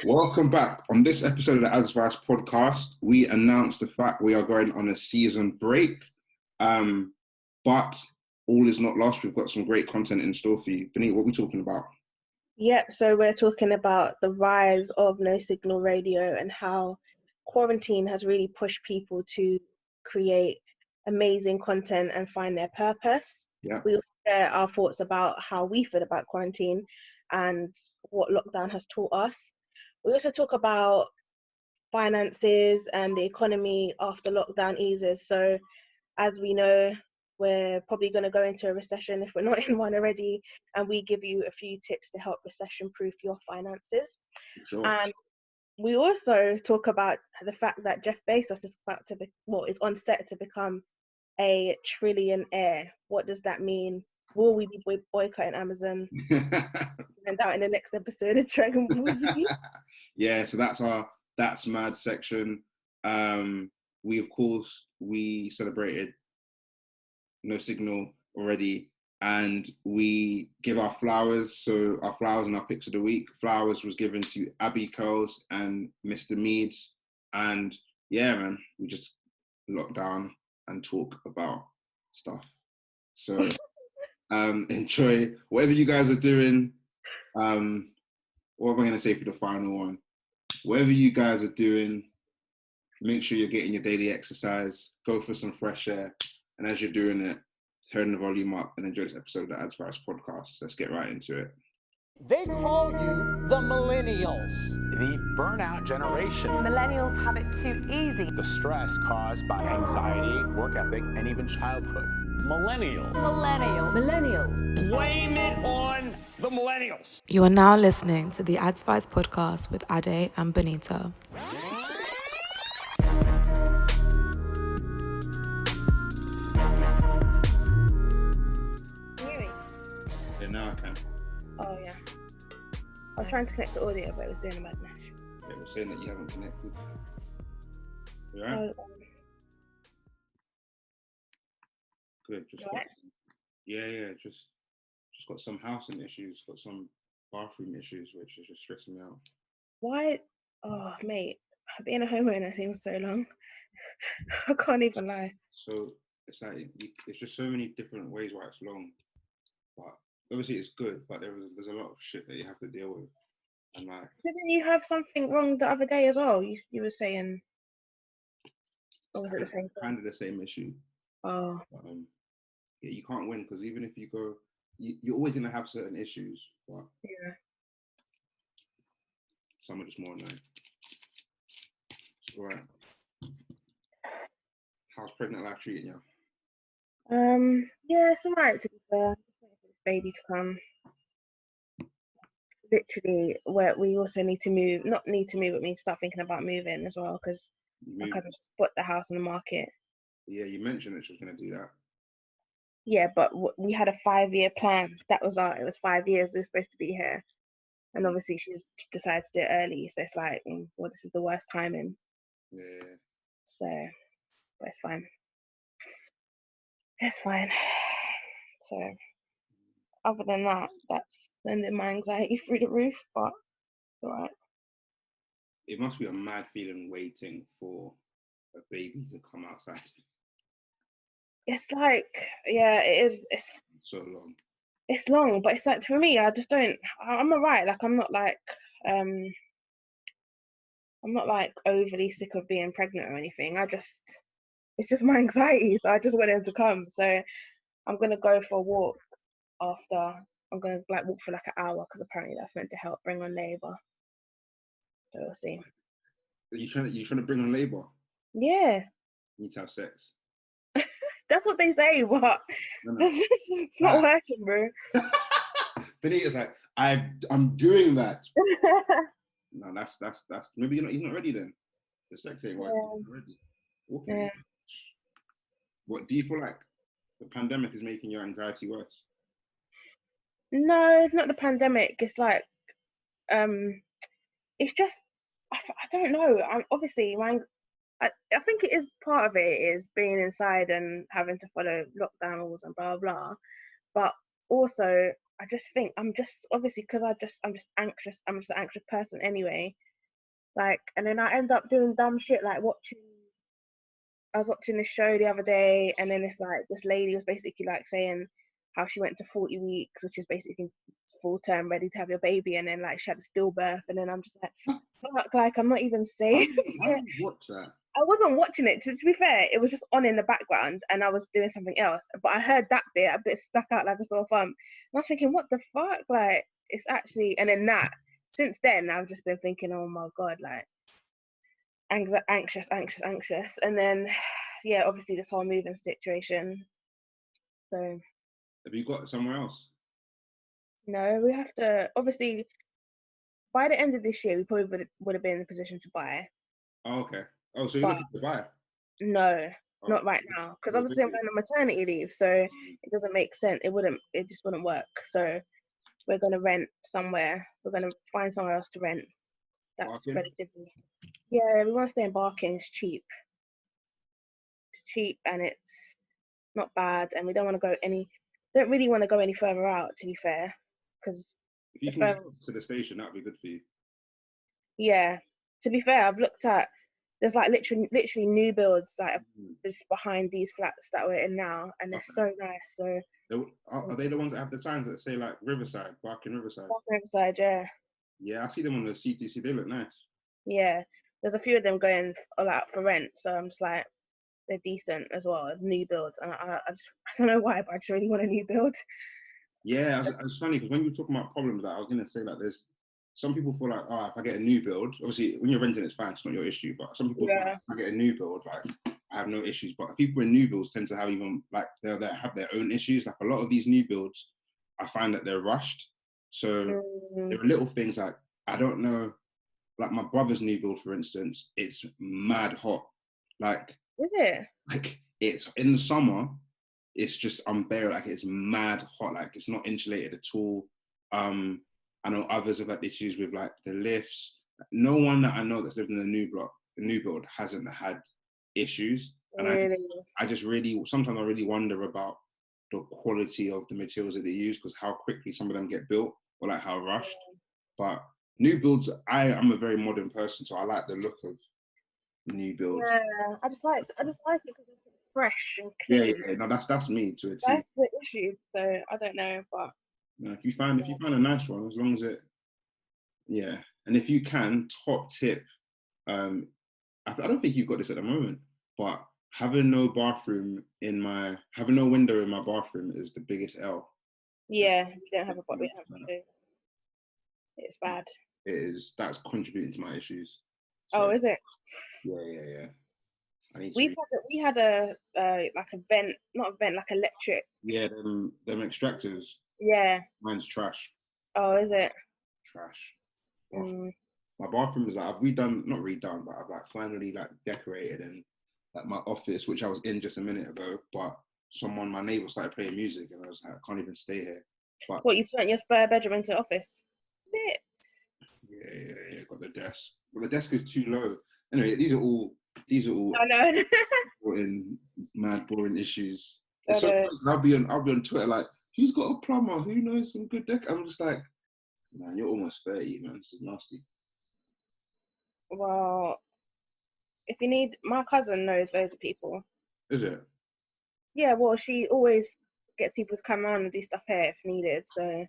Welcome back. On this episode of the Adzvice podcast, we announced the fact we are going on a season break. But all is not lost. We've got some great content in store for you. Bonita, what are we talking about? Yep, so we're talking about the rise of no signal radio and how quarantine has really pushed people to create amazing content and find their purpose. Yeah. We also share our thoughts about how we feel about quarantine and what lockdown has taught us. We also talk about finances and the economy after lockdown eases. So as we know, we're probably going to go into a recession if we're not in one already, and we give you a few tips to help recession-proof your finances. Sure. And we also talk about the fact that Jeff Bezos is is on set to become a trillionaire. What does that mean? Will we be boycotting Amazon? And out in the next episode of Dragon Ball Z. Yeah, so that's mad section. We celebrated no signal already, and we give our flowers. So our flowers and our picks of the week. Flowers was given to Abbie Curls and Mr. Meeds, and yeah, man, we just lock down and talk about stuff. So enjoy whatever you guys are doing. What am I going to say for the final one? Whatever you guys are doing, make sure you're getting your daily exercise, go for some fresh air, and as you're doing it, turn the volume up and enjoy this episode of the Adzvice podcast. Let's get right into it. They call you the millennials. The burnout generation. Millennials have it too easy. The stress caused by anxiety, work ethic, and even childhood. Millennials. Blame it on the millennials. You are now listening to the Adzvice podcast with Ade and Bonita. Yeah, now I can. Oh yeah. I was trying to connect to audio, but it was doing a madness. Yeah, we're saying that you haven't connected. You alright? Good. Just got, just got some housing issues, got some bathroom issues, which is just stressing me out. Why? Oh, mate, being a homeowner seems so long. I can't even lie. So it's like it's just so many different ways why it's long, but obviously it's good. But there's a lot of shit that you have to deal with, and like. Didn't you have something wrong the other day as well? You were saying, or was it the same thing? Kind of the same issue. Oh. But, yeah, you can't win because even if you go, you're always gonna have certain issues, but yeah, some are just more annoying. All right. How's pregnant life treating you? Yeah, it's alright to be fair. Just waiting for this baby to come. Literally, where we also need to move. Not need to move, but mean start thinking about moving as well because my cousin just put the house on the market. Yeah, you mentioned that she was gonna do that. Yeah, but we had a 5-year plan. It was 5 years we were supposed to be here. And obviously she decided to do it early. So it's like, well, this is the worst timing. Yeah. So, but it's fine. It's fine. So, other than that, that's sending my anxiety through the roof, but it's all right. It must be a mad feeling waiting for a baby to come outside. It's like, yeah, it is. It's so long. It's long, but it's like for me, I just don't. I'm alright. Like I'm not like overly sick of being pregnant or anything. It's just my anxiety. So I just want him to come. So I'm gonna go for a walk after. I'm gonna walk for like an hour because apparently that's meant to help bring on labour. So we'll see. Are you trying to bring on labour? Yeah. You need to have sex. That's what they say, but it's not working, bro. Benita's like, I'm doing that. No, that's maybe you're not ready then. The sex ain't working. You're not ready. Okay. Yeah. What do you feel like the pandemic is making your anxiety worse? No, not the pandemic. It's like, it's just I don't know. I think it is part of it is being inside and having to follow lockdown rules and blah blah. But also, I just think I'm just obviously because I'm just anxious. I'm just an anxious person anyway. Like, and then I end up doing dumb shit like I was watching this show the other day, and then it's like this lady was basically like saying how she went to 40 weeks, which is basically full term, ready to have your baby, and then like she had a stillbirth, and then I'm just like, fuck, like I'm not even safe. How do you watch that? I wasn't watching it. To be fair, it was just on in the background, and I was doing something else. But I heard that bit, a bit stuck out like a sore thumb, and I was thinking, what the fuck? Like, it's actually, and then that. Since then, I've just been thinking, oh my god, like, anxious, and then, yeah, obviously this whole moving situation. So. Have you got it somewhere else? No, we have to. Obviously, by the end of this year, we probably would have been in a position to buy. Oh, okay. Oh, so you're looking to buy? No, Oh. not right now, because obviously I'm going on maternity leave, so it doesn't make sense. It just wouldn't work. So we're going to rent somewhere. We're going to find somewhere else to rent. That's Barking? relatively. Yeah, we want to stay in Barking. It's cheap. It's cheap and it's not bad, and we don't really want to go any further out, to be fair, because if you can get to the station, that'd be good for you. Yeah, to be fair, I've looked at. There's like literally new builds like just behind these flats that we're in now, and they're so nice. So are they the ones that have the signs that say like Riverside, Barking Riverside? Barking Riverside, yeah. Yeah, I see them on the CTC. They look nice. Yeah, there's a few of them going all out for rent, so I'm just like, they're decent as well, new builds, and I don't know why, but I just really want a new build. Yeah, it's funny because when you were talking about problems, like, I was gonna say like there's some people feel like, oh, if I get a new build, obviously when you're renting it's fine, it's not your issue. But some people feel like, if I get a new build, like I have no issues. But people in new builds tend to have even like they have their own issues. Like a lot of these new builds, I find that they're rushed. So there are little things like I don't know, like my brother's new build, for instance, it's mad hot. Like is it? Like it's in the summer, it's just unbearable. Like it's mad hot. Like it's not insulated at all. I know others have had issues with like the lifts. No one that I know that's lived in the new build hasn't had issues. And really? I just really, sometimes I really wonder about the quality of the materials that they use, because how quickly some of them get built or like how rushed. But new builds, I'm a very modern person, so I like the look of new builds. Yeah, I just like it because it's fresh and clean. Yeah, no, that's me to a T. That's the issue. So I don't know, but if you find a nice one, as long as it, and if you can, top tip, I don't think you've got this at the moment, but having no window in my bathroom is the biggest L. Yeah, we don't have a window. It's bad. It is. That's contributing to my issues. So, is it? Yeah. We had a like a vent, not a vent, like electric. Yeah, them extractors. Yeah. Mine's trash. Oh, is it? Trash. My bathroom is like not redone, but I've like finally like decorated, and like my office, which I was in just a minute ago, but my neighbor started playing music, and I was like, I can't even stay here. But what, you turned your spare bedroom into office? Lit. Yeah. Got the desk. Well, the desk is too low. Anyway, these are all. I know. Mad boring issues. It's so I'll be on Twitter like, who's got a plumber? Who knows some good deck? I'm just like, man, you're almost 30, man. This is nasty. Well, if you need, my cousin knows loads of people. Is it? Yeah, well, she always gets people to come around and do stuff here if needed. So.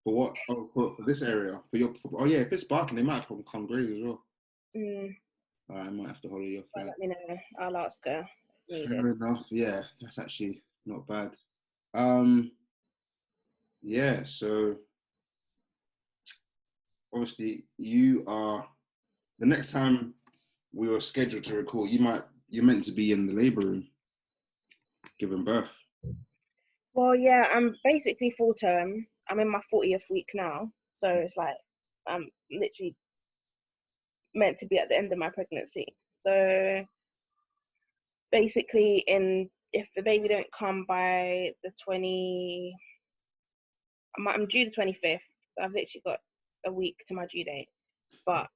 For what? Oh, for this area? If it's Barking, they might come Grays as well. I might have to hold your flat. Let me know. I'll ask her. Fair enough. Yeah, that's actually not bad. Yeah, so obviously the next time we were scheduled to record, you're meant to be in the labour room giving birth. Well, yeah, I'm basically full term. I'm in my 40th week now, so it's like I'm literally meant to be at the end of my pregnancy. So basically, if the baby don't come by the I'm due the 25th. So I've literally got a week to my due date. But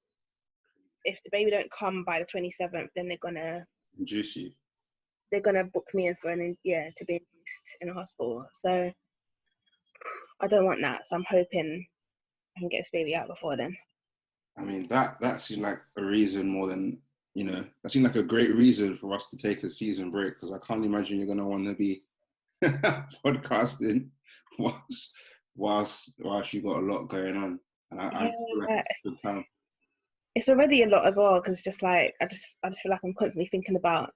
if the baby don't come by the 27th, then they're gonna induce you. They're gonna book me in for to be induced in a hospital. So I don't want that. So I'm hoping I can get this baby out before then. I mean, that seemed like a reason more than, that seemed like a great reason for us to take a season break, because I can't imagine you're going to want to be podcasting whilst you got a lot going on. And I feel like it's a good time. It's already a lot as well, because just like I just feel like I'm constantly thinking about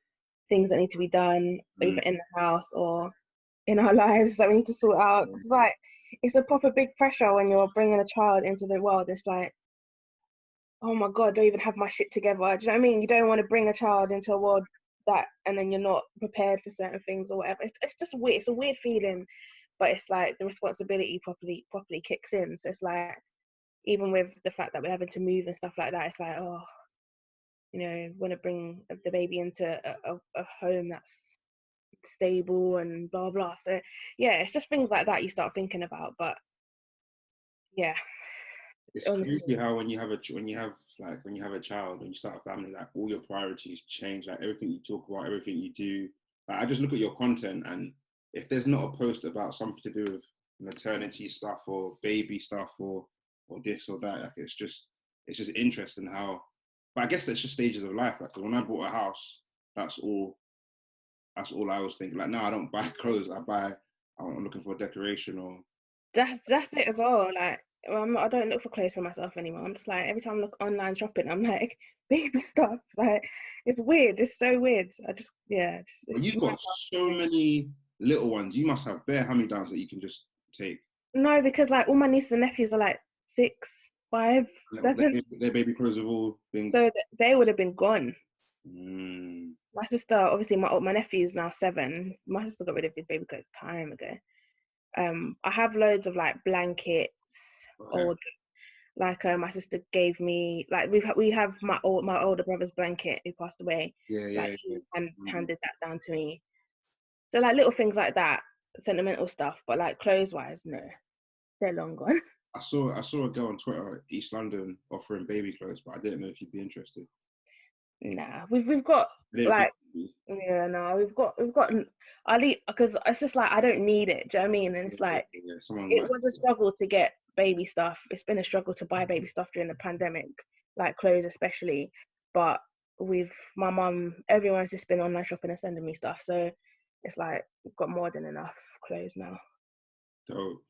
things that need to be done, either in the house or in our lives that we need to sort out. It's like, it's a proper big pressure when you're bringing a child into the world. It's like, oh my God, I don't even have my shit together. Do you know what I mean? You don't want to bring a child into a world that, and then you're not prepared for certain things or whatever. It's just weird. It's a weird feeling, but it's like the responsibility properly kicks in. So it's like, even with the fact that we're having to move and stuff like that, it's like, oh, want to bring the baby into a home that's stable and blah blah. So yeah, it's just things like that you start thinking about. But yeah, it's honestly, crazy how when you have a child, when you start a family, like all your priorities change. Like everything you talk about, everything you do. Like I just look at your content, and if there's not a post about something to do with maternity stuff or baby stuff or this or that, like it's just interesting how. But I guess that's just stages of life. Like, 'cause when I bought a house, that's all I was thinking. Like, no, I don't buy clothes. I'm looking for a decoration or. that's it as well. Like, well, I don't look for clothes for myself anymore. I'm just like, every time I look online shopping, I'm like, baby stuff. Like, it's weird. It's so weird. Well, you've got so many little ones. You must have bare hand-me-downs that you can just take. No, because like all my nieces and nephews are like 6, 5, 7. Their baby clothes have all been. So they would have been gone. Mm. My sister, obviously, my nephew is now 7. My sister got rid of his baby clothes time ago. I have loads of like blankets, or like my sister gave me, like we have my older brother's blanket who passed away. Handed that down to me. So like little things like that, sentimental stuff. But like clothes wise, no, they're long gone. I saw a girl on Twitter, East London, offering baby clothes, but I didn't know if you'd be interested. Nah, we've got like, yeah, no, we've got because it's just like I don't need it. Do you know what I mean? And it's like it was a struggle to get baby stuff. It's been a struggle to buy baby stuff during the pandemic, like clothes especially. But with my mum, everyone's just been online shopping and sending me stuff. So it's like we've got more than enough clothes now. So,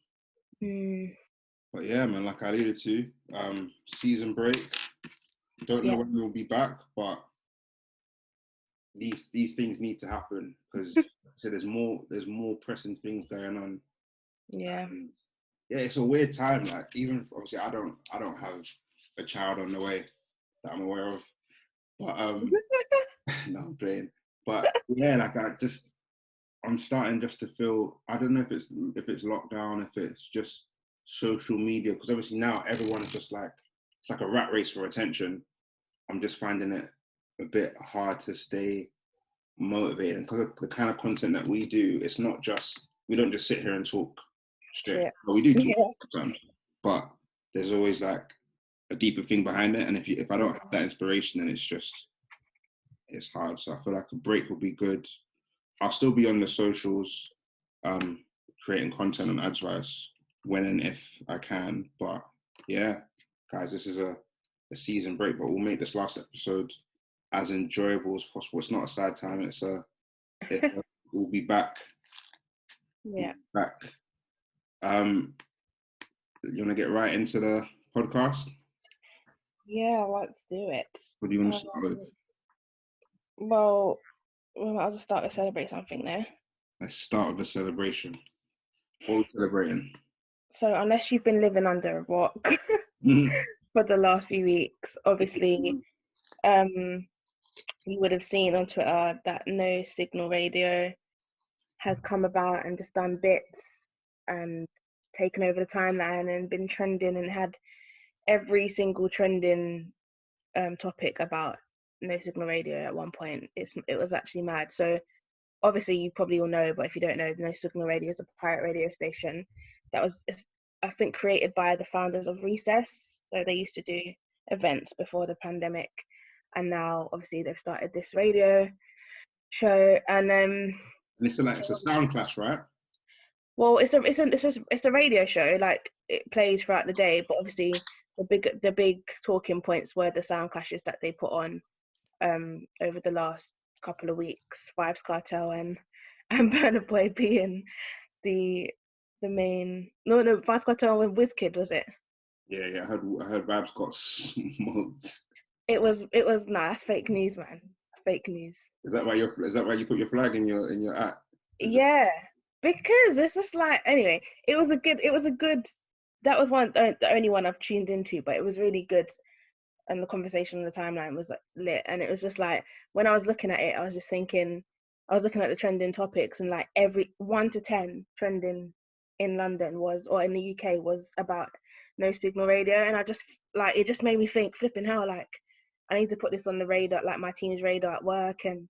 but yeah, man, like I alluded to, season break. Don't know when we'll be back, but these things need to happen because there's more pressing things going on. Yeah. It's a weird time. Like even obviously, I don't have a child on the way that I'm aware of, but no, I'm playing. But yeah, like I'm starting just to feel. I don't know if it's lockdown, if it's just social media, because obviously now everyone's just like it's like a rat race for attention. I'm just finding it a bit hard to stay motivated, because the kind of content that we do, it's not just, we don't just sit here and talk straight. Well, we do talk sometimes, but there's always like a deeper thing behind it. And if I don't have that inspiration, then it's hard. So I feel like a break will be good. I'll still be on the socials, creating content on Adzvice when and if I can. But yeah, guys, this is a season break, but we'll make this last episode as enjoyable as possible. It's not a sad time. We'll be back. Yeah. Back. You want to get right into the podcast? Yeah, let's do it. What do you want to start with? Well, I'll just start to celebrate something there. Let's start with a celebration. What are we celebrating? So unless you've been living under a rock for the last few weeks, obviously, you would have seen on Twitter that No Signal Radio has come about and just done bits and taken over the timeline and been trending and had every single trending topic about No Signal Radio at one point. It was actually mad. So obviously you probably all know, but if you don't know, No Signal Radio is a pirate radio station that was, I think, created by the founders of Recess. So they used to do events before the pandemic, and now obviously they've started this radio show. And it's a sound clash, right? Well, it's a radio show. Like, it plays throughout the day, but obviously the big talking points were the sound clashes that they put on over the last couple of weeks. Vibes Cartel and Burna Boy being the main. No, Vibes Cartel and Wizkid, was it? Yeah. I heard Babs got smoked. It was nah, that's fake news, man. Fake news. Is that why you put your flag in your act? Yeah, because it's just like, anyway, it was a good. That was the only one I've tuned into, but it was really good, and the conversation on the timeline was lit. And it was just like, when I was looking at it, I was just thinking, I was looking at the trending topics, and like every 1 to 10 trending in London or in the UK was about No Signal Radio, and I just like, it just made me think, flipping hell, like I need to put this on the radar, like my team's radar at work. And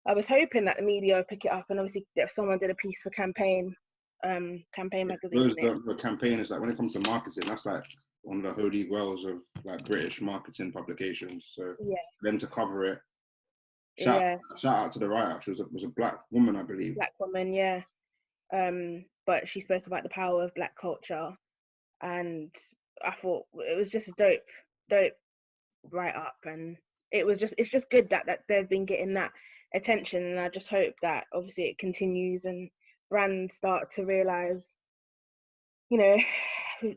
I was hoping that the media would pick it up, and obviously if someone did a piece for Campaign magazine. The Campaign is like, when it comes to marketing, that's like one of the holy grails of like British marketing publications. So Yeah. for them to cover it, shout out to the writer. She was a black woman, I believe. Black woman, yeah. But she spoke about the power of Black culture, and I thought it was just a dope write up, and it's just good that they've been getting that attention, and I just hope that obviously it continues and brands start to realize, you know,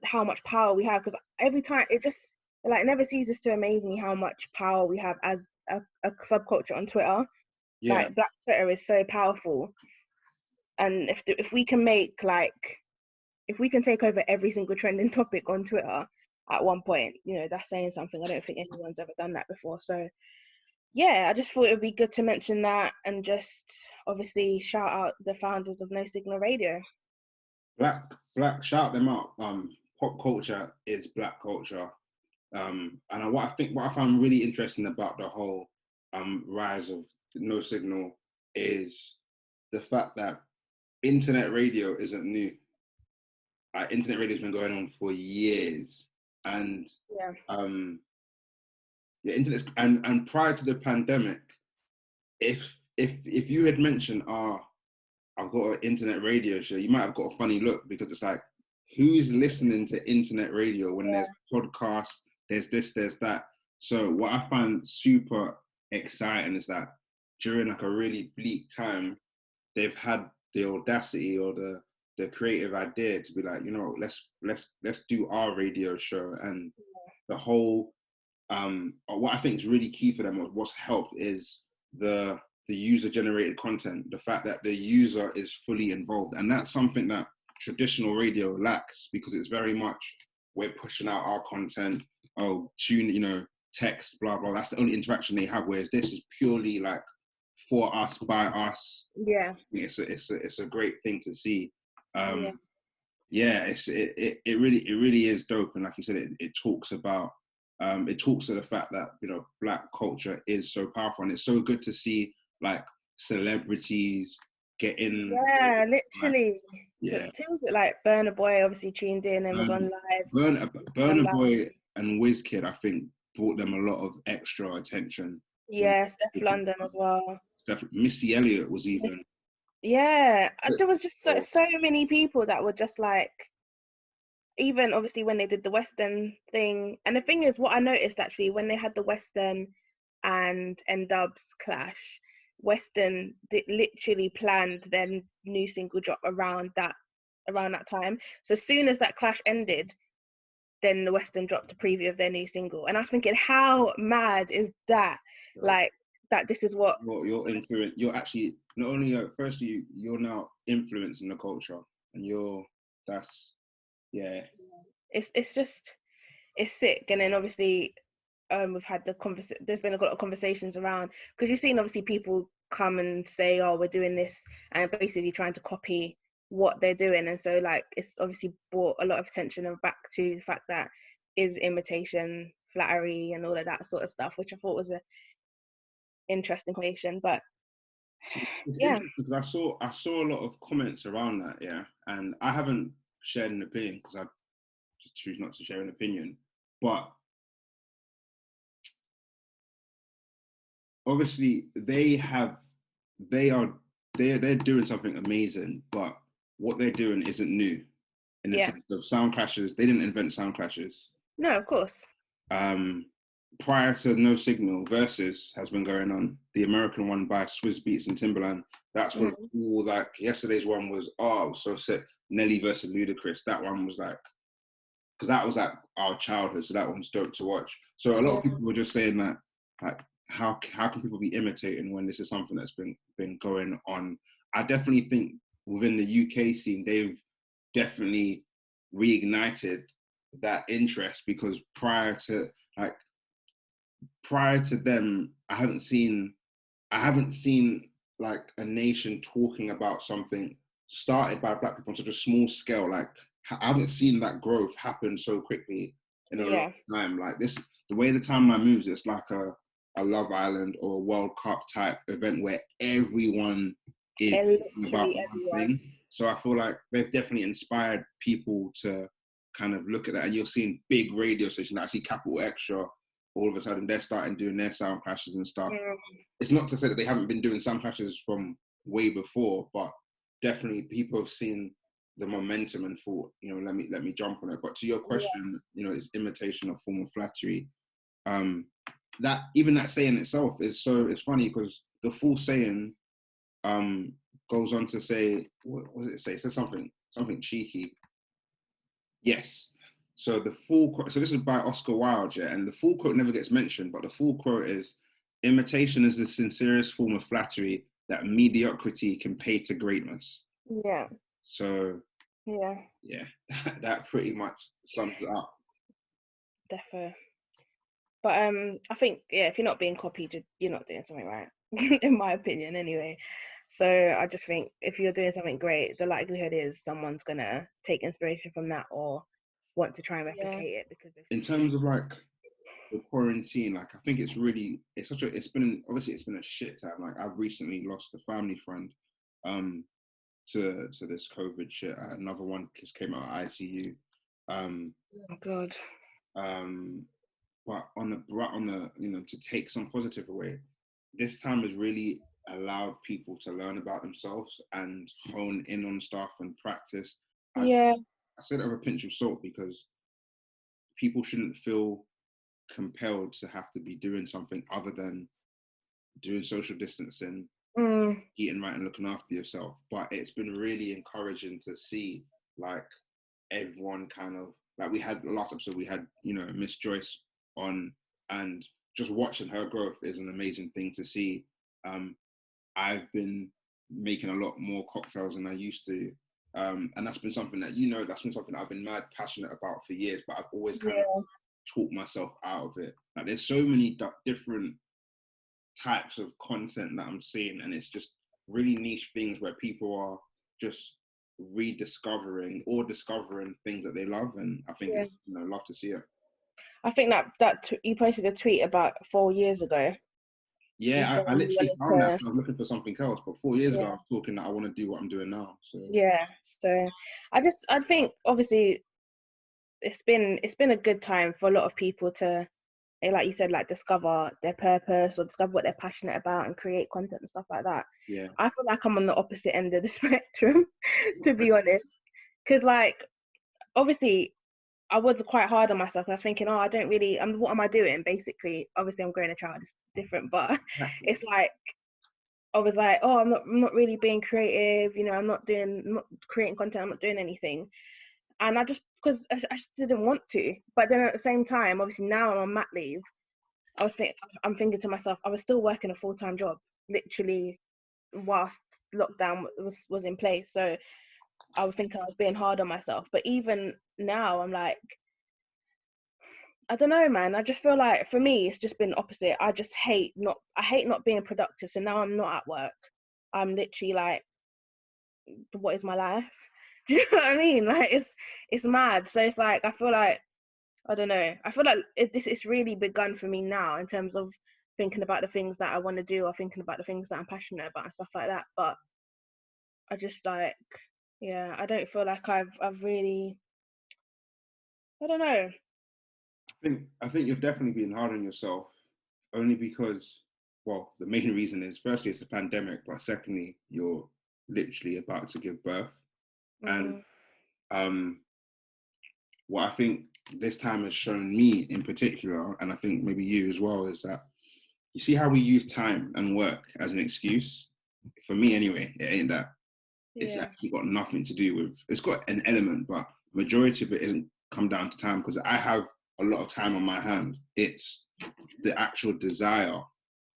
how much power we have, because every time it just like never ceases to amaze me how much power we have as a subculture on Twitter. Yeah. Like Black Twitter is so powerful, and if we can make if we can take over every single trending topic on Twitter at one point, you know, that's saying something. I don't think anyone's ever done that before. So yeah, I just thought it would be good to mention that, and just obviously shout out the founders of No Signal Radio. Black, shout them out. Pop culture is Black culture. And what I found really interesting about the whole rise of No Signal is the fact that internet radio isn't new. Internet radio has been going on for years, and internet, and prior to the pandemic, if you had mentioned, I've got an internet radio show, you might have got a funny look, because it's like, who's listening to internet radio when there's podcasts, there's this, there's that. So what I find super exciting is that during like a really bleak time, they've had the audacity or the creative idea to be like, you know, let's do our radio show. And the whole what I think is really key for them, or what's helped, is the user generated content, the fact that the user is fully involved. And that's something that traditional radio lacks, because it's very much, we're pushing out our content, tune, you know, text, blah blah, that's the only interaction they have, whereas this is purely like for us, by us. Yeah, it's a great thing to see. It really is dope. And like you said, it talks about it talks to the fact that, you know, Black culture is so powerful, and it's so good to see like celebrities get in. Yeah, literally. Yeah. Who was it? Like Burna Boy obviously tuned in and was on live. Burna Boy and Wizkid, I think, brought them a lot of extra attention. Yeah, Steph London as well. Missy Elliott was even. Yeah, there was just so many people that were just like, even obviously when they did the Western thing. And the thing is, what I noticed actually, when they had the Western and N-Dubs clash, Western literally planned their new single drop around that time. So as soon as that clash ended, then the Western dropped a preview of their new single. And I was thinking, how mad is that? Like, that this is what... Well, you're actually, not only, firstly, you're now influencing the culture, and It's just, it's sick. And then obviously, we've had there's been a lot of conversations around, because you've seen obviously people come and say, oh, we're doing this, and basically trying to copy what they're doing. And so like, it's obviously brought a lot of attention and back to the fact that is imitation flattery and all of that sort of stuff, which I thought was a interesting conversation. But yeah, because I saw a lot of comments around that, and I haven't shared an opinion, because I just choose not to share an opinion. But obviously they're doing something amazing, but what they're doing isn't new. In the sense of sound clashes, they didn't invent sound clashes. No, of course. Prior to No Signal, Versus has been going on. The American one by Swizz Beatz and Timbaland. That's what all like. Yesterday's one was it was so sick. Nelly versus Ludacris. That one was like, because that was like our childhood, so that one was dope to watch. So a lot of people were just saying that, like, how can people be imitating when this is something that's been going on? I definitely think within the UK scene, they've definitely reignited that interest, because prior to them, I haven't seen like a nation talking about something started by Black people on such a small scale. Like, I haven't seen that growth happen so quickly in a long time. Like this, the way the timeline moves, it's like a Love Island or a World Cup type event where everyone is talking about one thing. So I feel like they've definitely inspired people to kind of look at that. And you're seeing big radio stations. I see Capital Extra, all of a sudden they're starting doing their sound clashes and stuff. It's not to say that they haven't been doing sound clashes from way before, but definitely people have seen the momentum and thought, you know, let me jump on it. But to your question, you know, is imitation a form of flattery? That even that saying itself is it's funny, because the full saying goes on to say, what does it say? It says something cheeky. Yes. So the full quote, so this is by Oscar Wilde, yeah, and the full quote never gets mentioned, but the full quote is, imitation is the sincerest form of flattery that mediocrity can pay to greatness. Yeah. So yeah, that pretty much sums it up. Defo. But I think, if you're not being copied, you're not doing something right, in my opinion, anyway. So I just think if you're doing something great, the likelihood is someone's gonna take inspiration from that or want to try and replicate it, because in terms of like the quarantine, like I think it's been a shit time. Like I've recently lost a family friend to this COVID shit. Another one just came out of ICU. Oh God. But on the you know, to take some positive away, this time has really allowed people to learn about themselves and hone in on stuff and practice. I said it with a pinch of salt, because people shouldn't feel compelled to have to be doing something other than doing social distancing, eating right and looking after yourself. But it's been really encouraging to see, like, everyone kind of, like, we had last episode, we had, you know, Miss Joyce on, and just watching her growth is an amazing thing to see. I've been making a lot more cocktails than I used to, and that's been something that, you know, that's been something I've been mad passionate about for years, but I've always kind of talked myself out of it. Like, there's so many different types of content that I'm seeing, and it's just really niche things where people are just rediscovering or discovering things that they love, and I think it's, you know, love to see it. I think that you posted a tweet about 4 years ago. Yeah, I literally found that. I was looking for something else, but 4 years ago I was talking that I want to do what I'm doing now. So so I think obviously it's been a good time for a lot of people to, like you said, like discover their purpose or discover what they're passionate about and create content and stuff like that. Yeah, I feel like I'm on the opposite end of the spectrum, to be honest, because like obviously I was quite hard on myself. I was thinking, what am I doing? Basically, obviously I'm growing a child, it's different, but it's like I was like, I'm not really being creative, you know, I'm not creating content, I'm not doing anything. And I just didn't want to. But then at the same time, obviously now I'm on mat leave, I'm thinking to myself, I was still working a full-time job, literally, whilst lockdown was in place. So I was thinking I was being hard on myself. But even now, I'm like, I don't know, man. I just feel like for me, it's just been opposite. I hate not being productive. So now I'm not at work. I'm literally like, what is my life? Do you know what I mean? Like it's mad. So it's like, I feel like, I don't know. I feel like it's really begun for me now in terms of thinking about the things that I want to do or thinking about the things that I'm passionate about and stuff like that. But I just like, I don't feel like I've really, I don't know. I think you're definitely being hard on yourself, only because, well, the main reason is, firstly, it's a pandemic, but secondly, you're literally about to give birth. And what I think this time has shown me in particular, and I think maybe you as well, is that you see how we use time and work as an excuse? For me anyway, it ain't that. It's actually got nothing to do with, it's got an element, but majority of it isn't come down to time, because I have a lot of time on my hand. It's the actual desire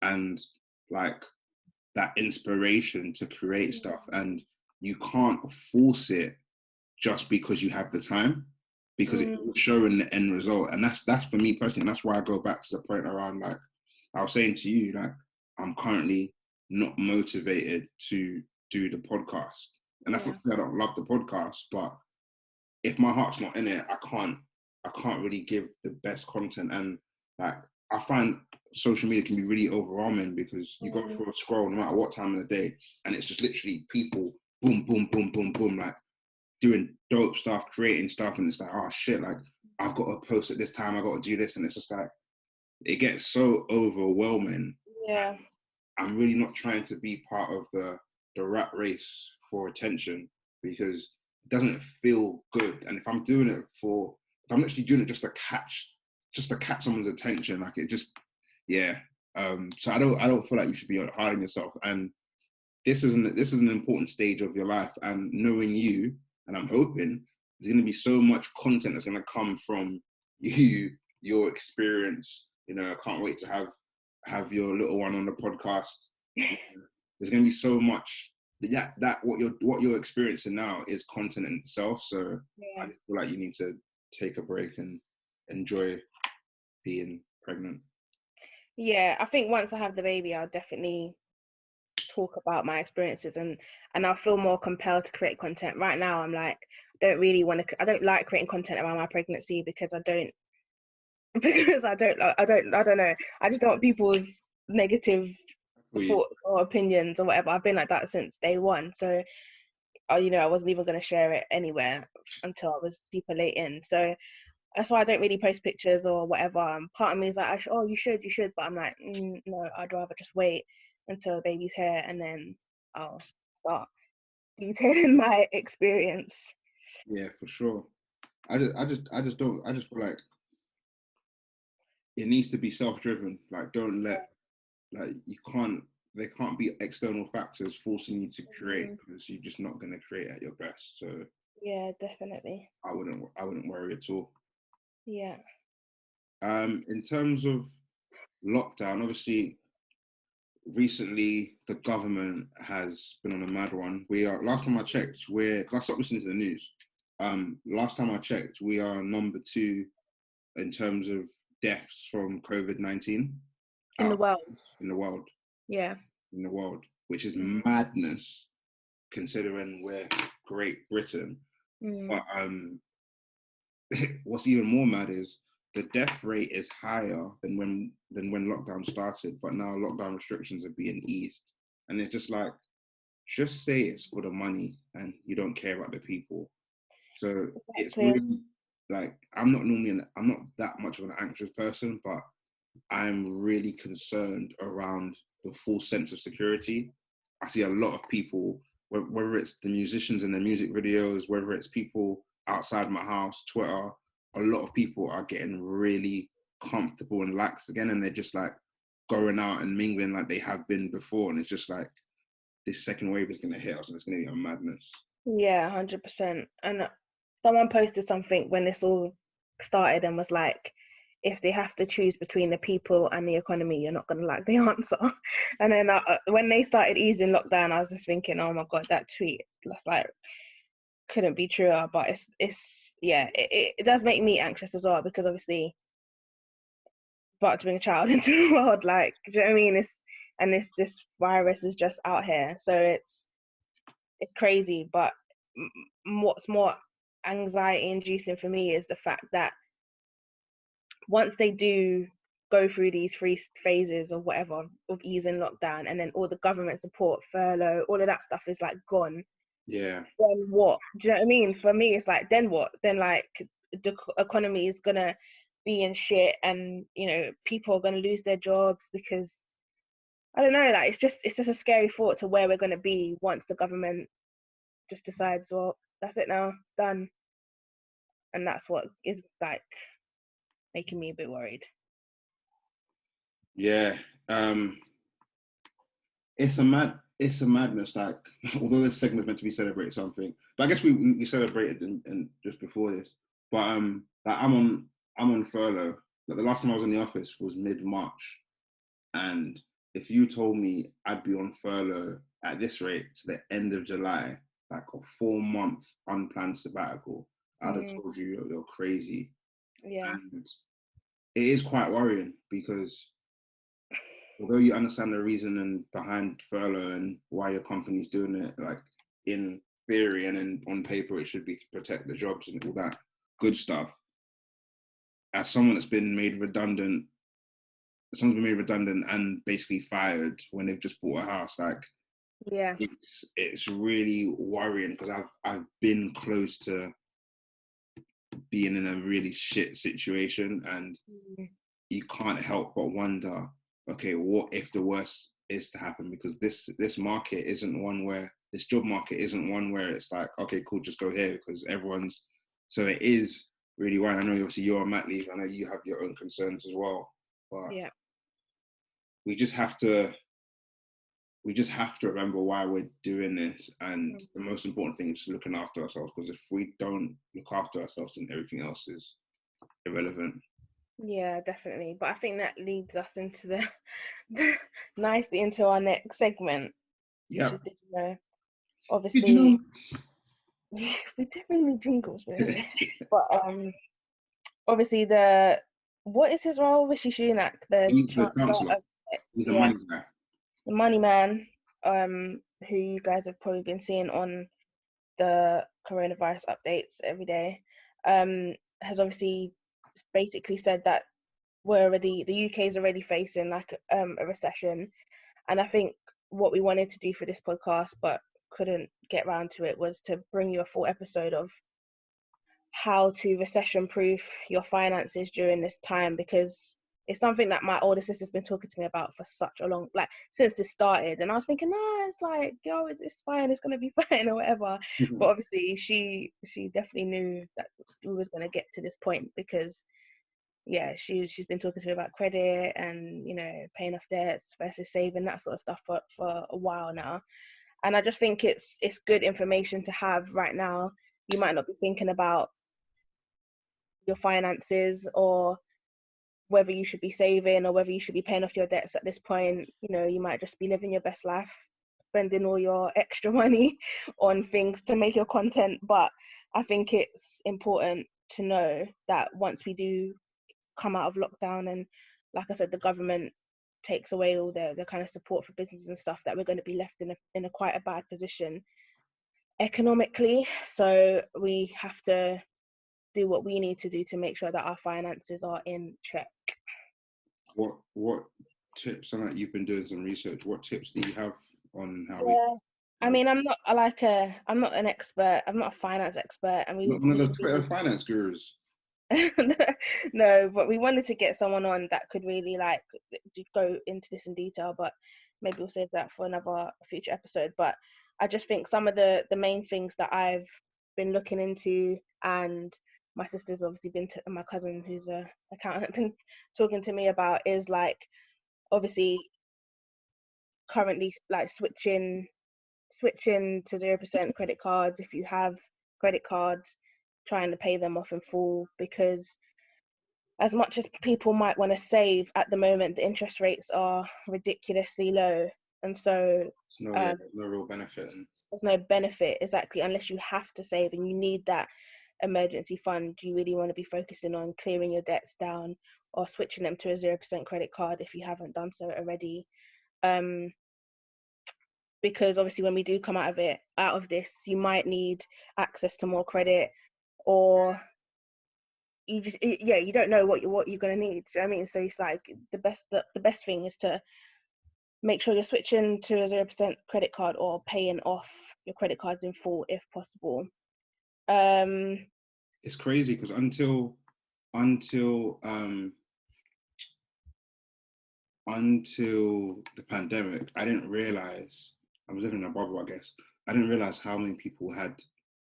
and like that inspiration to create stuff, and you can't force it just because you have the time, because it will show in the end result. And that's for me personally, and that's why I go back to the point around, like I was saying to you, like I'm currently not motivated to do the podcast, and that's not to say I don't love the podcast, but if my heart's not in it, I can't really give the best content. And like I find social media can be really overwhelming, because you go through a scroll no matter what time of the day, and it's just literally people boom boom boom boom boom, like doing dope stuff, creating stuff, and it's like, oh shit, like I've got to post at this time, I got to do this, and it's just like it gets so overwhelming. Yeah. I'm really not trying to be part of the rat race for attention, because it doesn't feel good. And if I'm actually doing it just to catch someone's attention, like it just, so I don't feel like you should be hard on yourself. And this is an important stage of your life, and knowing you, and I'm hoping there's going to be so much content that's going to come from you, your experience. You know, I can't wait to have your little one on the podcast. There's going to be so much that what you're experiencing now is content in itself. So I just feel like you need to take a break and enjoy being pregnant. Yeah, I think once I have the baby, I'll definitely talk about my experiences, and I'll feel more compelled to create content. Right now, I'm like, I don't like creating content around my pregnancy, because I don't know. I just don't want people's negative thoughts or opinions or whatever. I've been like that since day one. So, I wasn't even going to share it anywhere until I was super late in. So that's why I don't really post pictures or whatever. And part of me is like, you should. But I'm like, no, I'd rather just wait until the baby's here, and then I'll start detailing my experience. Yeah, for sure. I just feel like it needs to be self-driven. Like, don't let, like, there can't be external factors forcing you to create, because you're just not going to create at your best. So yeah, definitely. I wouldn't worry at all. Yeah. In terms of lockdown, obviously recently the government has been on a mad one. Last time I checked, because I stopped listening to the news. Last time I checked, we are number 2 in terms of deaths from COVID-19 in the world. Yeah. In the world, which is madness considering we're Great Britain. But what's even more mad is the death rate is higher than when lockdown started, but now lockdown restrictions are being eased. And it's just like, just say it's for the money and you don't care about the people. So It's really like, I'm not that much of an anxious person, but I'm really concerned around the full sense of security. I see a lot of people, whether it's the musicians in their music videos, whether it's people outside my house, Twitter, a lot of people are getting really comfortable and lax again, and they're just like going out and mingling like they have been before. And it's just like, this second wave is going to hit us, and it's going to be a madness. Yeah, 100%. And someone posted something when this all started and was like, if they have to choose between the people and the economy, you're not going to like the answer. And then when they started easing lockdown, I was just thinking, oh my God, that tweet, that's like, couldn't be truer. But it does make me anxious as well, because obviously about to bring a child into the world, like, do you know what I mean? This virus is just out here. So it's crazy. But what's more anxiety inducing for me is the fact that once they do go through these 3 phases of whatever, of easing lockdown, and then all the government support, furlough, all of that stuff is like gone. Yeah. Then what? Do you know what I mean? For me, it's like, then what? Then like the economy is gonna be in shit, and people are gonna lose their jobs, because I don't know, like it's just a scary thought to where we're gonna be once the government just decides, well, that's it now, done. and that's what is like making me a bit worried. Yeah, it's a madness. Like, although this segment's meant to be celebrate something, but I guess we celebrated and just before this. But like I'm on furlough. Like the last time I was in the office was mid-March, and if you told me I'd be on furlough at this rate to the end of July, like a 4-month unplanned sabbatical, I'd have told you you're crazy. Yeah. And it is quite worrying because although you understand the reason behind furlough and why your company's doing it, like in theory and on paper, it should be to protect the jobs and all that good stuff. As someone that's been made redundant, and basically fired when they've just bought a house, like, yeah, it's really worrying because I've been close to being in a really shit situation, and you can't help but wonder, okay, what if the worst is to happen? Because this job market isn't one where it's like, okay, cool, just go here because everyone's. So it is really worrying. I know obviously you're on mat leave. I know you have your own concerns as well, but yeah, we just have to remember why we're doing this, and the most important thing is just looking after ourselves, because if we don't look after ourselves, then everything else is irrelevant. Yeah, definitely. But I think that leads us into nicely into our next segment. Yeah. Which is, obviously, we definitely need jingles for this. But obviously what is his role? Rishi Sunak, He's the Chancellor. He's the money guy. The money man, who you guys have probably been seeing on the coronavirus updates every day, has obviously basically said that the UK is already facing like a recession. And I think what we wanted to do for this podcast but couldn't get round to it was to bring you a full episode of how to recession-proof your finances during this time, because it's something that my older sister's been talking to me about for such a long, like since this started, and I was thinking, it's like, yo, it's fine, it's gonna be fine or whatever. But obviously she definitely knew that we was gonna get to this point, because she's been talking to me about credit and paying off debts versus saving, that sort of stuff for a while now. And I just think it's good information to have right now. You might not be thinking about your finances or whether you should be saving or whether you should be paying off your debts at this point. You might just be living your best life, spending all your extra money on things to make your content. But I think it's important to know that once we do come out of lockdown and, like I said, the government takes away all the kind of support for businesses and stuff, that we're going to be left in a quite a bad position economically. So we have to do what we need to do to make sure that our finances are in check. What tips, and you've been doing some research, what tips do you have on how I mean, I'm not an expert, I'm not a finance expert, and one of those Twitter finance gurus. No, but we wanted to get someone on that could really go into this in detail, but maybe we'll save that for another future episode. But I just think some of the main things that I've been looking into, and my sister's obviously my cousin who's a accountant been talking to me about, is obviously currently switching to 0% credit cards. If you have credit cards, trying to pay them off in full, because as much as people might want to save at the moment, the interest rates are ridiculously low, and so no real benefit. There's no benefit, exactly, unless you have to save and you need that emergency fund. You really want to be focusing on clearing your debts down or switching them to a 0% credit card if you haven't done so already. Because obviously when we do come out of this, you might need access to more credit, or you don't know what you're going to need. Do you know what I mean? So it's like the best thing is to make sure you're switching to a 0% credit card or paying off your credit cards in full if possible. It's crazy because until the pandemic, I didn't realize, I was living in a bubble, I guess. I didn't realize how many people had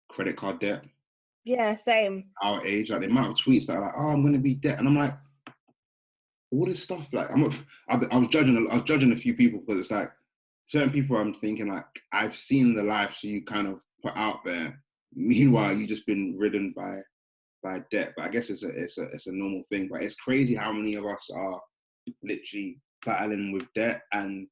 credit card debt. Yeah, same. our age, like the amount of tweets that are like, oh, I'm going to be dead. And I'm like, all this stuff, like, I was judging a few people because it's like, certain people I'm thinking like, I've seen the lives you kind of put out there. Meanwhile, you just been ridden by debt. But I guess it's a normal thing. But it's crazy how many of us are literally battling with debt, and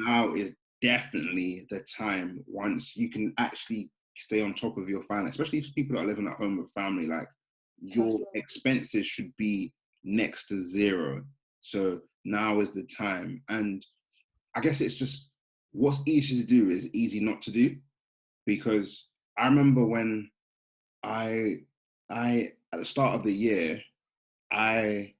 now is definitely the time once you can actually stay on top of your finance, especially for people that are living at home with family. Like, your expenses should be next to zero. So now is the time. And I guess it's just, what's easy to do is easy not to do. Because I remember when I at the start of the year, I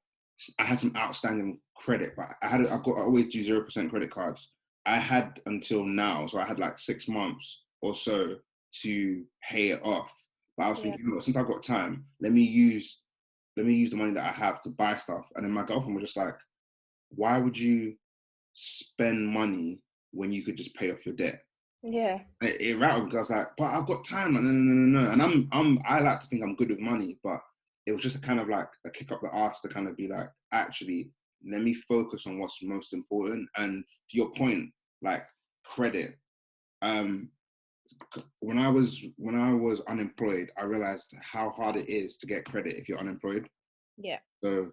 had some outstanding credit, but I always do 0% credit cards. I had until now, so I had like 6 months or so to pay it off. But I was thinking, look, since I've got time, let me use the money that I have to buy stuff. And then my girlfriend was just like, why would you spend money when you could just pay off your debt? Yeah. It rattled because I was like, but I've got time. Like, no. And I like to think I'm good with money, but it was just a kind of like a kick up the arse to kind of be like, actually, let me focus on what's most important. And to your point, like credit, when I was unemployed, I realized how hard it is to get credit if you're unemployed. Yeah. So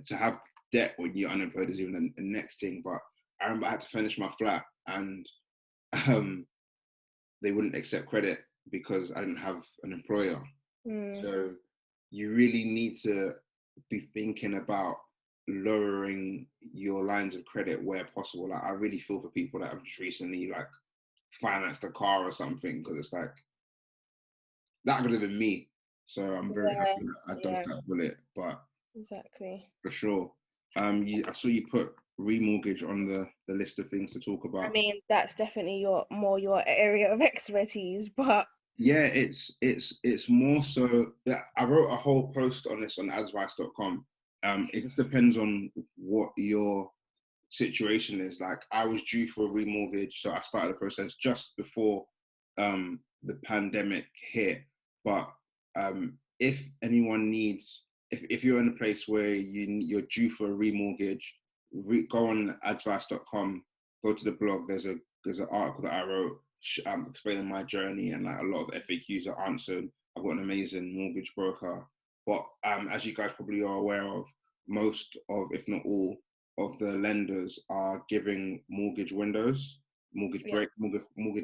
to have debt when you're unemployed is even the next thing. But I remember I had to finish my flat, and they wouldn't accept credit because I didn't have an employer. So you really need to be thinking about lowering your lines of credit where possible. Like, I really feel for people that have just recently like financed a car or something, because it's like, that could have been me. So I'm very happy that I dodged that bullet. But exactly, for sure. I saw you put remortgage on the list of things to talk about. I mean, that's definitely your area of expertise, but yeah, it's more so that I wrote a whole post on this on Adzvice.com. It just depends on what your situation is. Like, I was due for a remortgage, so I started the process just before the pandemic hit. But if anyone needs, if you're in a place where you're due for a remortgage, go on Adzvice.com, go to the blog. There's an article that I wrote explaining my journey, and like a lot of FAQs are answered. I've got an amazing mortgage broker. But as you guys probably are aware of, most of, if not all, of the lenders are giving mortgage windows, mortgage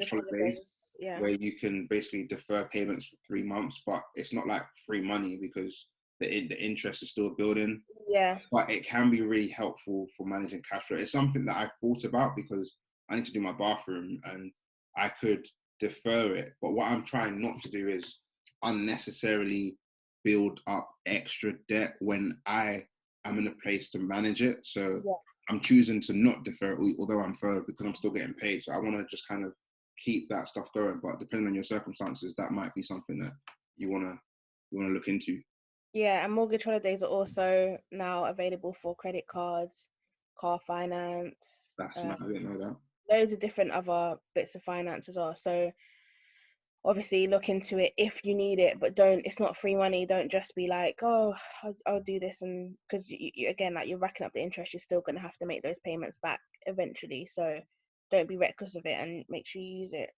holidays, where you can basically defer payments for 3 months, but it's not like free money because the interest is still building. Yeah. But it can be really helpful for managing cash flow. It's something that I thought about because I need to do my bathroom and I could defer it. But what I'm trying not to do is unnecessarily build up extra debt when I am in a place to manage it. So I'm choosing to not defer it, although I'm further, because I'm still getting paid. So I want to just kind of keep that stuff going. But depending on your circumstances, that might be something that you want to look into. Yeah, and mortgage holidays are also now available for credit cards, car finance. That's nice. I didn't know that. Loads of different other bits of finance as well. So obviously look into it if you need it, but it's not free money. Don't just be like, oh, I'll do this, and because you again, like, you're racking up the interest, you're still going to have to make those payments back eventually. So don't be reckless of it, and make sure you use it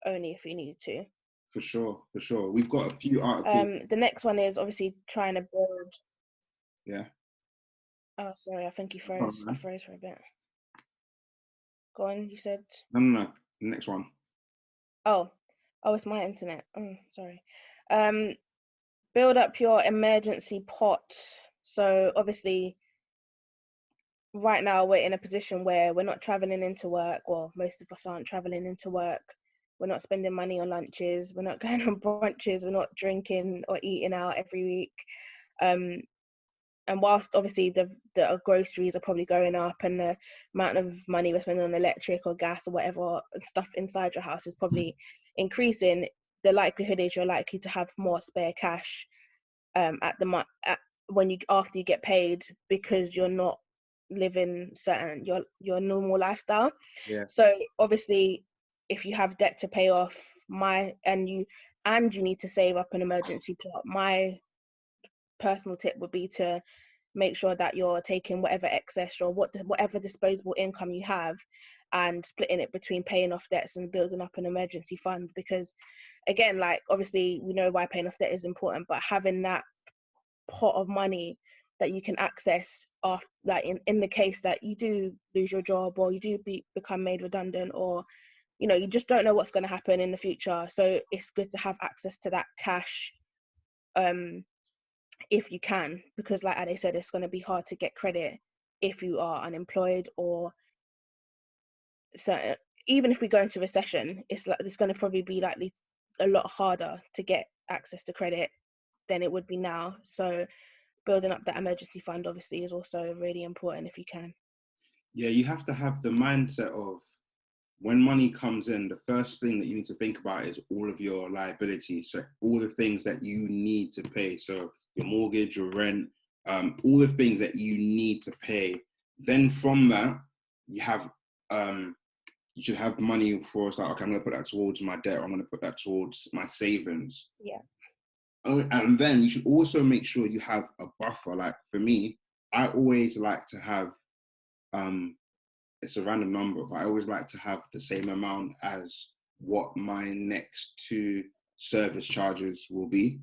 only if you need to. For sure. We've got a few articles. The next one is obviously trying to build. Yeah. Oh, sorry, I think you froze. I froze for a bit. Go on, you said. No. The next one. Oh, it's my internet. Sorry. Build up your emergency pot. So obviously, right now we're in a position where we're not traveling into work. Well, most of us aren't traveling into work. We're not spending money on lunches. We're not going on brunches. We're not drinking or eating out every week. And whilst obviously the groceries are probably going up, and the amount of money we're spending on electric or gas or whatever stuff inside your house is probably increasing, the likelihood is you're likely to have more spare cash after you get paid, because you're not living your normal lifestyle. Yeah. So obviously, if you have debt to pay off, and and you need to save up an emergency pot. My personal tip would be to make sure that you're taking whatever excess or whatever disposable income you have and splitting it between paying off debts and building up an emergency fund. Because again, like, obviously we know why paying off debt is important, but having that pot of money that you can access off, like in the case that you do lose your job or you do become made redundant, or you just don't know what's going to happen in the future. So it's good to have access to that cash, if you can, because like Ade said, it's going to be hard to get credit if you are unemployed, or so even if we go into recession, it's going to probably be likely a lot harder to get access to credit than it would be now. So building up that emergency fund obviously is also really important if you can. Yeah, you have to have the mindset of, when money comes in, the first thing that you need to think about is all of your liabilities. So all the things that you need to pay. So your mortgage, your rent, all the things that you need to pay. Then from that, you should have money for, it's like, okay, I'm going to put that towards my debt, or I'm going to put that towards my savings. Yeah. And then you should also make sure you have a buffer. Like for me, I always like to have, it's a random number, but I always like to have the same amount as what my next 2 service charges will be.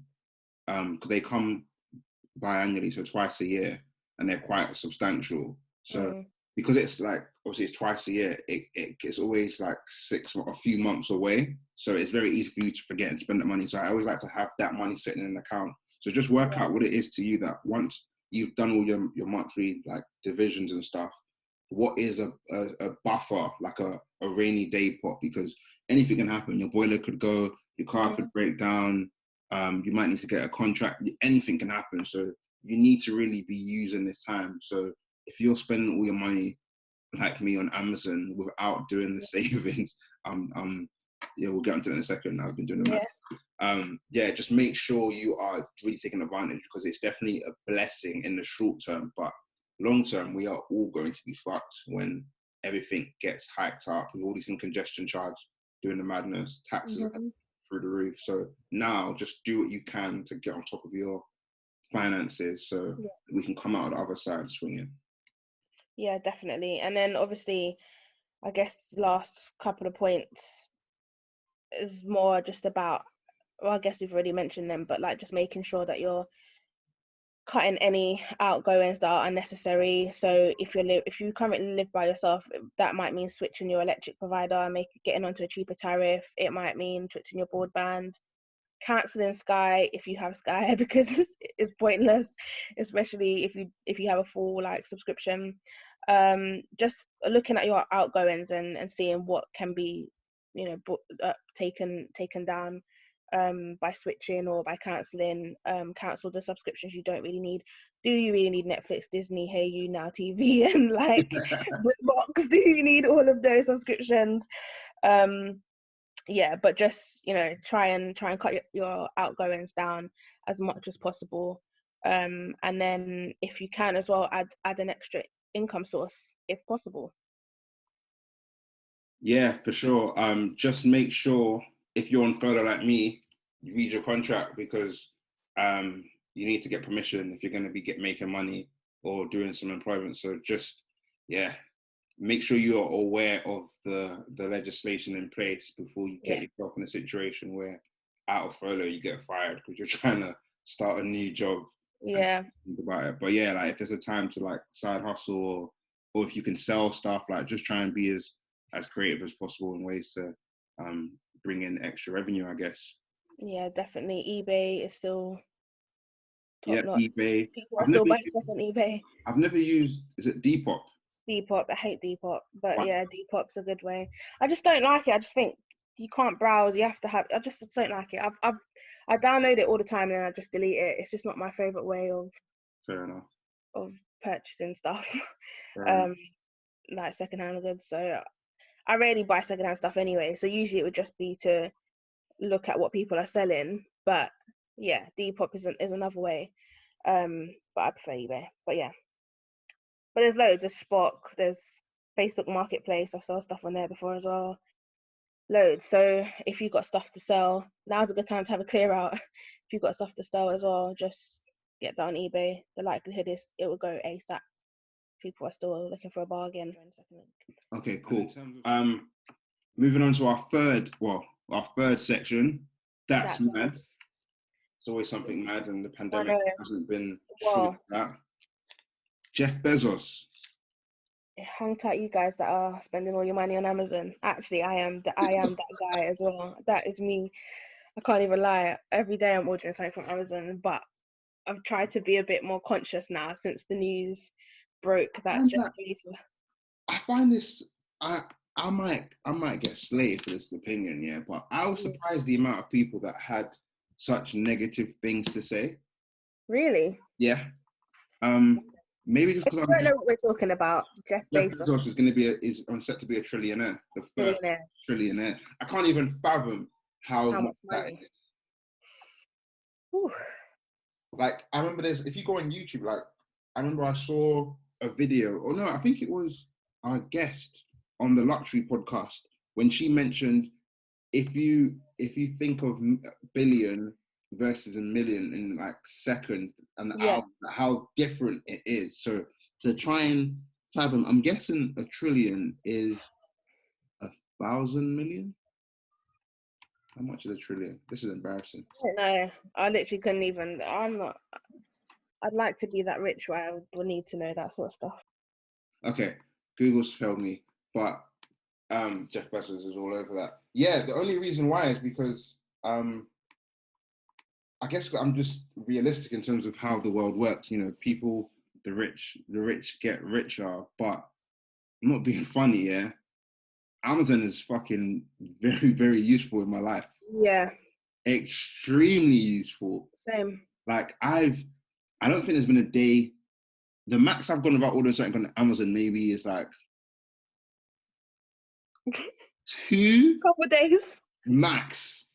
Because they come biannually, so twice a year, and they're quite substantial. So because it's like, obviously it's twice a year, it's always like a few months away. So it's very easy for you to forget and spend that money. So I always like to have that money sitting in an account. So just work out what it is to you that once you've done all your monthly like divisions and stuff, what is a buffer, like a rainy day pot, because anything can happen. Your boiler could go, your car could break down, you might need to get a contract, anything can happen. So you need to really be using this time. So if you're spending all your money like me on Amazon without doing the savings, we'll get into that in a second. I've been doing that. Just make sure you are really taking advantage, because it's definitely a blessing in the short term, but long term, we are all going to be fucked when everything gets hiked up with all these congestion charge, doing the madness, taxes through the roof. So now just do what you can to get on top of your finances, so we can come out the other side swinging. Yeah, definitely. And then obviously, I guess last couple of points is more just about, well, I guess we've already mentioned them, but like just making sure that you're cutting any outgoings that are unnecessary. So if you currently live by yourself, that might mean switching your electric provider, getting onto a cheaper tariff. It might mean switching your broadband, cancelling Sky if you have Sky, because it's pointless, especially if you have a full like subscription. Just looking at your outgoings and seeing what can be taken down by switching or by cancelling. Cancel the subscriptions you don't really need. Do you really need Netflix, Disney, Hey You, Now TV, and like BritBox? Do you need all of those subscriptions? But just try and cut your outgoings down as much as possible, and then if you can as well, add an extra income source if possible. Yeah, for sure. Just make sure, if you're on furlough like me, you read your contract, because you need to get permission if you're going to be making money or doing some employment. So just make sure you are aware of the legislation in place before you get yourself in a situation where out of furlough you get fired because you're trying to start a new job. Think about it. But like if there's a time to like side hustle, or if you can sell stuff, like just try and be as creative as possible in ways to bring in extra revenue, I guess. Yeah, definitely. eBay is still top notch. eBay. People are still buying stuff on eBay. I've never used, is it Depop? Depop, I hate Depop, but Depop's a good way. I just don't like it. I just think you can't browse. You have to have. I just don't like it. I download it all the time and then I just delete it. It's just not my favorite way of. Fair enough. Of purchasing stuff, like secondhand goods. So I rarely buy secondhand stuff anyway. So usually it would just be to look at what people are selling. But Depop is another way. But I prefer eBay. But but there's loads. There's Spock. There's Facebook Marketplace. I've sold stuff on there before as well. loads. So if you've got stuff to sell, now's a good time to have a clear out. If you've got stuff to sell as well, just get that on eBay. The likelihood is it will go ASAP. People are still looking for a bargain. Okay, cool. Moving on to our third section. That's mad. nice. It's always something mad, and the pandemic hasn't been short Well, of that. Jeff Bezos. hang tight, you guys that are spending all your money on Amazon. Actually, I am that guy as well. That is me. I can't even lie. Every day I'm ordering something from Amazon, but I've tried to be a bit more conscious now since the news broke that Jeff Bezos. I find this. I might get slayed for this opinion, yeah, but I was surprised the amount of people that had such negative things to say. Really? Yeah. Maybe just because I don't know what we're talking about. Jeff Bezos is is on set to be a trillionaire, the first trillionaire. I can't even fathom how much that is. Ooh. Like, I remember if you go on YouTube, like, I remember I saw a video, or no, I think it was our guest on the Luxury podcast when she mentioned if you think of billion versus a million in like seconds and how different it is. So to try and fathom, I'm guessing a trillion is 1,000 million. How much is a trillion? This is embarrassing. No, I literally couldn't even. I'd like to be that rich where I would need to know that sort of stuff. Okay, Google's failed me, but Jeff Bezos is all over that. Yeah, the only reason why is because I guess I'm just realistic in terms of how the world works. You know, people, the rich get richer, but I'm not being funny, yeah. Amazon is fucking very, very useful in my life. Yeah. Extremely useful. Same. Like I don't think there's been a day, the max I've gone about ordering something on Amazon maybe is like 2 couple days. Max.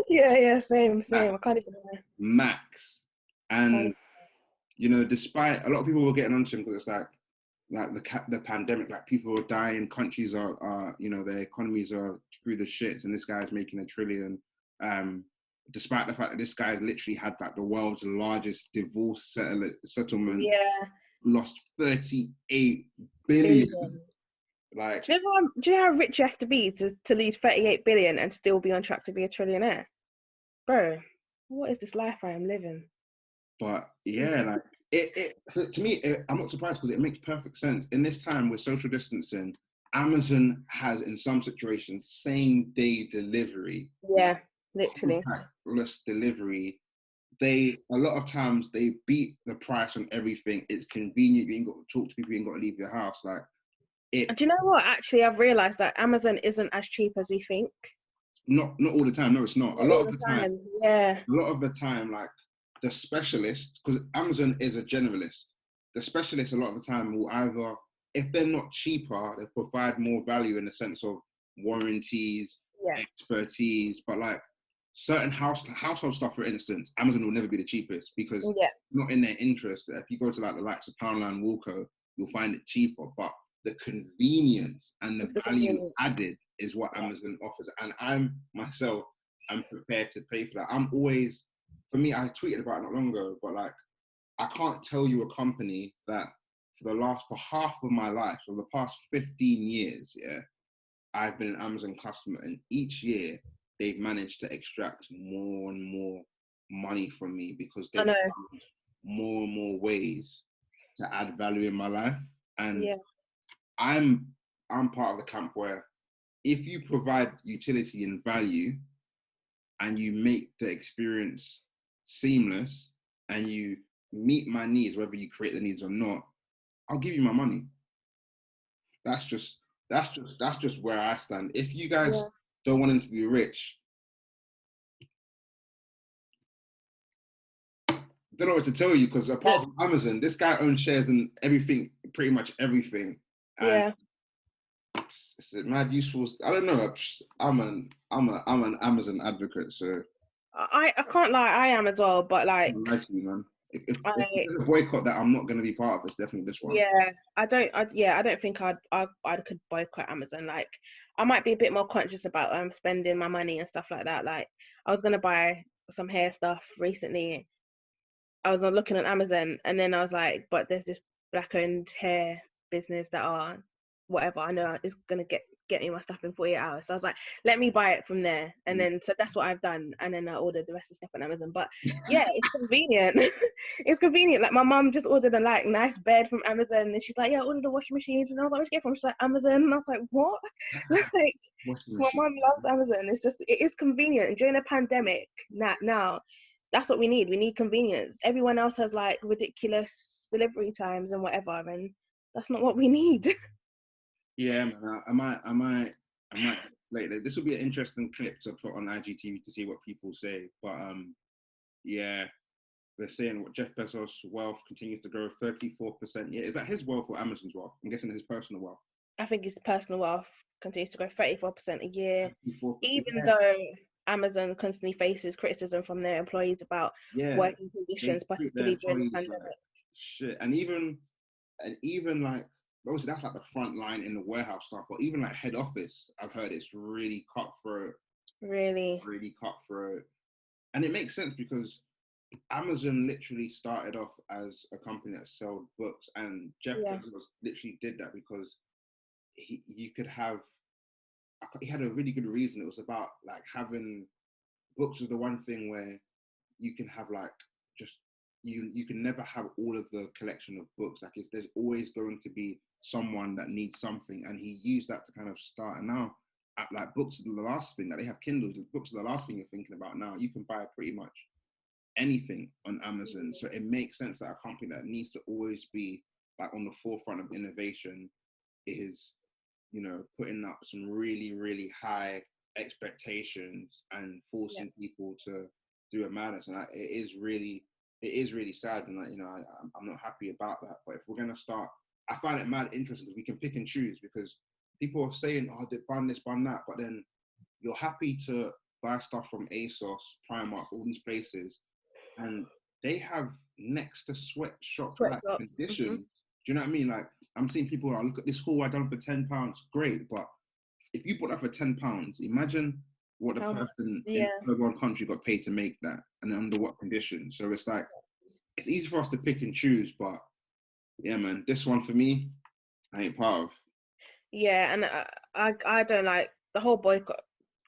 Yeah, same. I can't even know. Max. And, you know, despite a lot of people were getting onto him because it's like the pandemic, like people are dying, countries are you know, their economies are through the shits, and this guy's making $1 trillion. Despite the fact that this guy's literally had like the world's largest divorce settlement. Yeah. Lost 38 billion. Like, do you know how rich you have to be to lose 38 billion and still be on track to be a trillionaire? Bro, what is this life I am living? But yeah, like it to me, I'm not surprised because it makes perfect sense. In this time with social distancing, Amazon has in some situations same day delivery. Yeah, literally. Contactless delivery. A lot of times they beat the price on everything. It's convenient. You ain't got to talk to people. You ain't got to leave your house. Like, do you know what? Actually, I've realised that Amazon isn't as cheap as we think. Not all the time. No, it's not. A lot of the time. Yeah. A lot of the time, like the specialist, because Amazon is a generalist. The specialist, a lot of the time, will either, if they're not cheaper, they provide more value in the sense of warranties, expertise. But like certain household stuff, for instance, Amazon will never be the cheapest because it's not in their interest. If you go to like the likes of Poundland, Woolco, you'll find it cheaper. But the convenience and the value added is what Amazon offers. And I'm prepared to pay for that. For me, I tweeted about it not long ago, but like, I can't tell you a company that for half of my life, for the past 15 years, I've been an Amazon customer, and each year they've managed to extract more and more money from me because they've found more and more ways to add value in my life. And I'm part of the camp where if you provide utility and value and you make the experience seamless and you meet my needs, whether you create the needs or not, I'll give you my money. That's just where I stand. If you guys don't want him to be rich, I don't know what to tell you, because apart from Amazon, this guy owns shares in everything, pretty much everything. And it's mad useful. I don't know. I'm an Amazon advocate, so I can't lie, I am as well. But like, lie to you, man. If there's a boycott that I'm not going to be part of, it's definitely this one. Yeah, I don't think I could boycott Amazon. Like, I might be a bit more conscious about spending my money and stuff like that. Like, I was gonna buy some hair stuff recently. I was looking on Amazon, and then I was like, but there's this black-owned hair business that are whatever. I know is gonna get me my stuff in 48 hours. So I was like, let me buy it from there. And then so that's what I've done. And then I ordered the rest of the stuff on Amazon. But yeah, it's convenient. It's convenient. Like, my mum just ordered a nice bed from Amazon, and she's like, yeah, I ordered a washing machine. And I was like, where'd you get it from? She's like, Amazon. And I was like, what? Like, my mum loves Amazon. It is convenient. During a pandemic, now that's what we need. We need convenience. Everyone else has like ridiculous delivery times and whatever, and that's not what we need. Yeah, man. I might like this will be an interesting clip to put on IGTV to see what people say. But yeah, they're saying what Jeff Bezos' wealth continues to grow 34%. Yeah, is that his wealth or Amazon's wealth? I'm guessing his personal wealth. I think his personal wealth continues to grow 34% a year, 34%. even though Amazon constantly faces criticism from their employees about working conditions, particularly during the pandemic. Like shit, and even like, obviously that's like the front line in the warehouse stuff, but even like head office, I've heard it's really cutthroat. Really cutthroat. And it makes sense because Amazon literally started off as a company that sold books, and Jeff Bezos literally did that because he had a really good reason. It was about like having books was the one thing where you can have like just you can never have all of the collection of books. Like there's always going to be someone that needs something, and he used that to kind of start. And now, like, books are the last thing that they have. Kindles, books are the last thing you're thinking about now. You can buy pretty much anything on Amazon, so it makes sense that a company that needs to always be like on the forefront of innovation is, you know, putting up some really, really high expectations and forcing people to do a madness. And it is really sad, and like, you know, I'm not happy about that. But if we're gonna start, I find it mad interesting because we can pick and choose, because people are saying, oh, they ban this, ban that, but then you're happy to buy stuff from ASOS, Primark, all these places, and they have next to sweatshop like conditions. Do you know what I mean? Like, I'm seeing people like, look at this haul I done for £10, great, but if you bought that for £10, imagine what the person in one country got paid to make that, and under what conditions. So it's like, it's easy for us to pick and choose, but yeah, man, this one for me, I ain't part of. Yeah, and I don't like the whole boycott.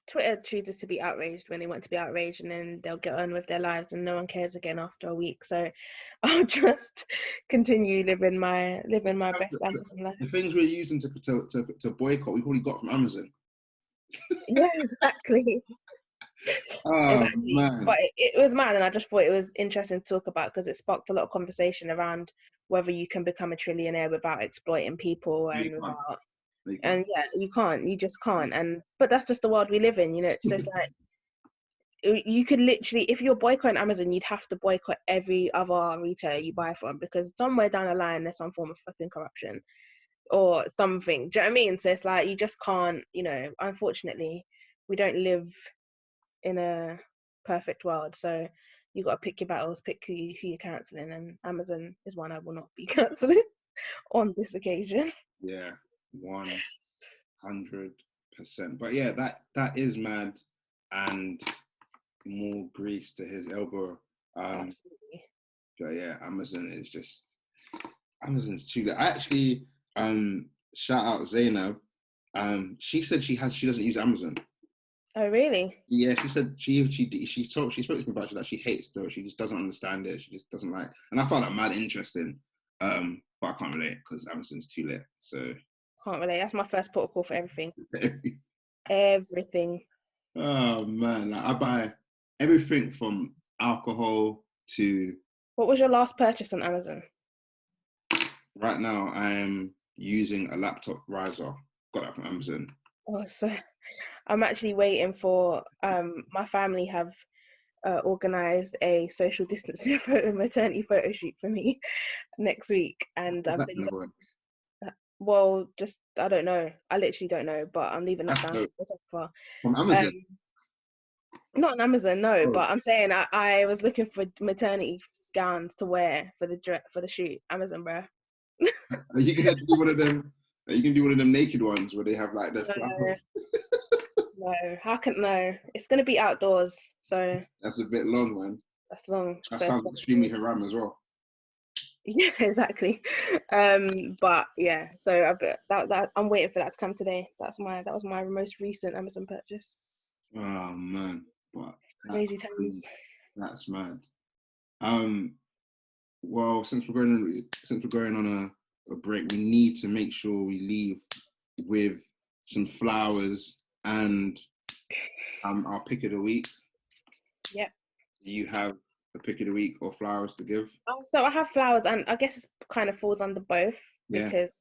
Twitter chooses to be outraged when they want to be outraged, and then they'll get on with their lives, and no one cares again after a week. So I'll just continue living my best Amazon life. The things we're using to boycott, we probably got from Amazon. Yeah, exactly. Exactly. Man. But it was mad, and I just thought it was interesting to talk about because it sparked a lot of conversation around whether you can become a trillionaire without exploiting people and without. And yeah, you just can't. But that's just the world we live in, you know. It's just like, you could literally, if you're boycotting Amazon, you'd have to boycott every other retailer you buy from, because somewhere down the line there's some form of fucking corruption or something. Do you know what I mean? So it's like, you just can't, you know, unfortunately we don't live in a perfect world, so you got to pick your battles, pick who you're cancelling, and Amazon is one I will not be cancelling on this occasion. Yeah, 100%. But yeah, that is mad, and more grease to his elbow. Absolutely. But yeah, Amazon's too good. Actually, shout out Zainab. She said she doesn't use Amazon. Oh really? Yeah, she said she spoke to me about it, that she hates it. She just doesn't understand it. She just doesn't like, and I found that mad interesting. But I can't relate because Amazon's too lit. So can't relate. That's my first protocol for everything. Everything. Oh man, like, I buy everything from alcohol to. What was your last purchase on Amazon? Right now, I am using a laptop riser. Got that from Amazon. Oh, so I'm actually waiting for. My family have organised a social distancing maternity photo shoot for me next week, and I'm thinking. Well, just I don't know. I literally don't know, but I'm leaving that down. From Amazon. Not on Amazon, no. Oh. But I'm saying I was looking for maternity gowns to wear for the shoot. Amazon, bro. Are you gonna do one of them? Are you gonna do one of them naked ones where they have like the No, flowers? no, how can no? It's gonna be outdoors, so That's a bit long, man. that's long. That So sounds extremely haram as well. yeah, exactly. But yeah, so that I'm waiting for that to come today. That was my most recent Amazon purchase. Oh man, but Crazy times. that's mad. Well, since we're going on a break, we need to make sure we leave with some flowers and our pick of the week. Yep. Do you have a pick of the week or flowers to give? Oh, so I have flowers, and I guess it kind of falls under both Yeah. because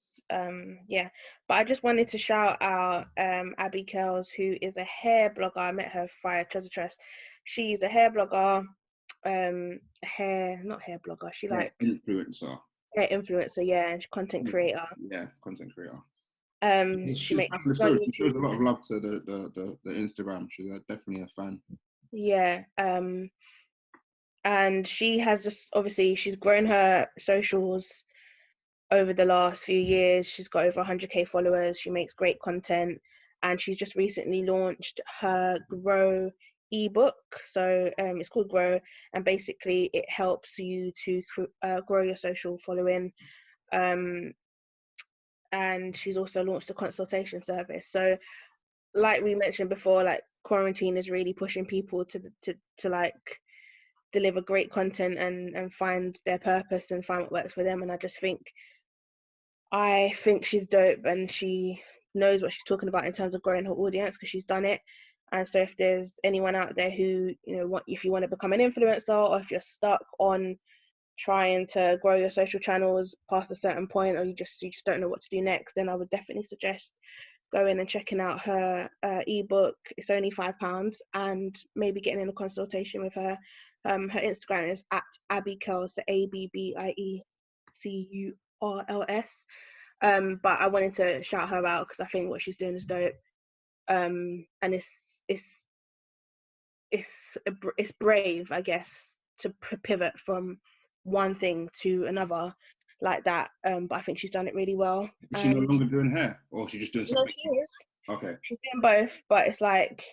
yeah. But I just wanted to shout out Abbie Curls, who is a hair blogger. I met her via Treasure Trust. She's a hair blogger, not hair blogger. She like influencer. hair influencer, yeah, and content creator. Yeah, content creator. She makes she shows a lot of love to the Instagram. She's definitely a fan. Yeah. And she has just obviously she's grown her socials over the last few years. She's got over 100k followers. She makes great content, and she's just recently launched her Grow ebook. So it's called Grow, and basically it helps you to grow your social following. And she's also launched a consultation service. So like we mentioned before, like quarantine is really pushing people to like deliver great content and find their purpose and find what works for them. And I think she's dope, and she knows what she's talking about in terms of growing her audience because she's done it. And so if there's anyone out there who, if you want to become an influencer, or if you're stuck on trying to grow your social channels past a certain point, or you just don't know what to do next, then I would definitely suggest going and checking out her ebook. It's only £5, and maybe getting in a consultation with her. Her Instagram is at Abbie Curls, so ABBIECURLS. But I wanted to shout her out because I think what she's doing is dope. And it's brave, I guess, to pivot from one thing to another like that. But I think she's done it really well. Is she no longer doing hair, or is she just doing something? No, she is. Okay. She's doing both, but it's like,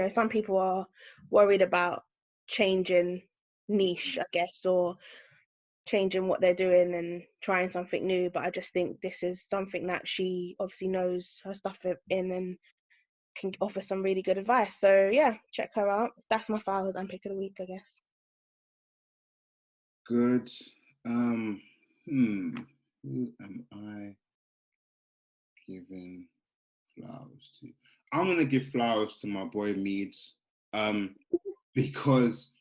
some people are worried about changing niche, I guess, or changing what they're doing and trying something new. But I just think this is something that she obviously knows her stuff in and can offer some really good advice. So yeah, check her out. That's my flowers and pick of the week, I guess. Good. Who am I giving flowers to? I'm gonna give flowers to my boy Meeds, because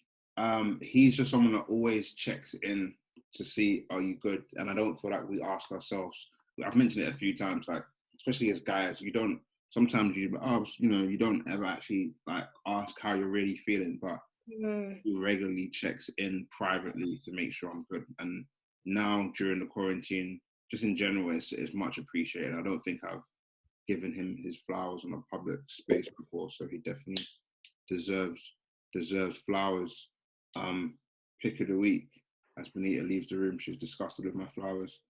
he's just someone that always checks in to see, are you good? And I don't feel like we ask ourselves. I've mentioned it a few times, like especially as guys, you don't ever actually like ask how you're really feeling, but he regularly checks in privately to make sure I'm good. And now during the quarantine, just in general, it's much appreciated. I don't think I've given him his flowers in a public space before, so he definitely deserves flowers. Pick of the week. As Bonita leaves the room, she's disgusted with my flowers.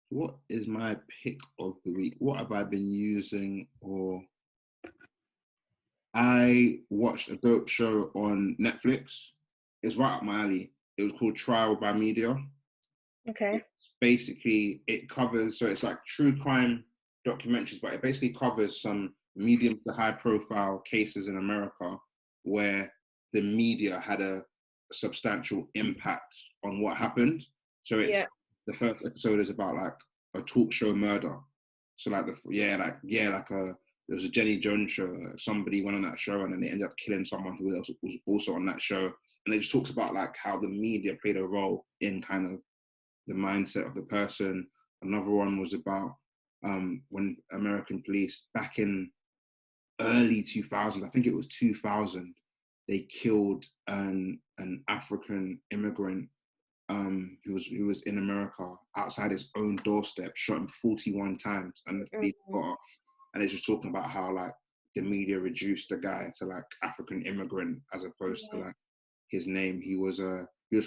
What is my pick of the week? What have I been using? Or I watched a dope show on Netflix. It's right up my alley. It was called Trial by Media. Okay. Basically, it covers, so it's like true crime documentaries, but it basically covers some medium to high profile cases in America where the media had a substantial impact on what happened. So it's the first episode is about like a talk show murder. So like there was a Jenny Jones show. Somebody went on that show and then they ended up killing someone who else was also on that show. And it just talks about like how the media played a role in kind of the mindset of the person. Another one was about when American police back in early 2000s, I think it was 2000, they killed an African immigrant who was in America outside his own doorstep, shot him 41 times, and the police got off. And it's just talking about how like the media reduced the guy to like African immigrant as opposed to like his name. He was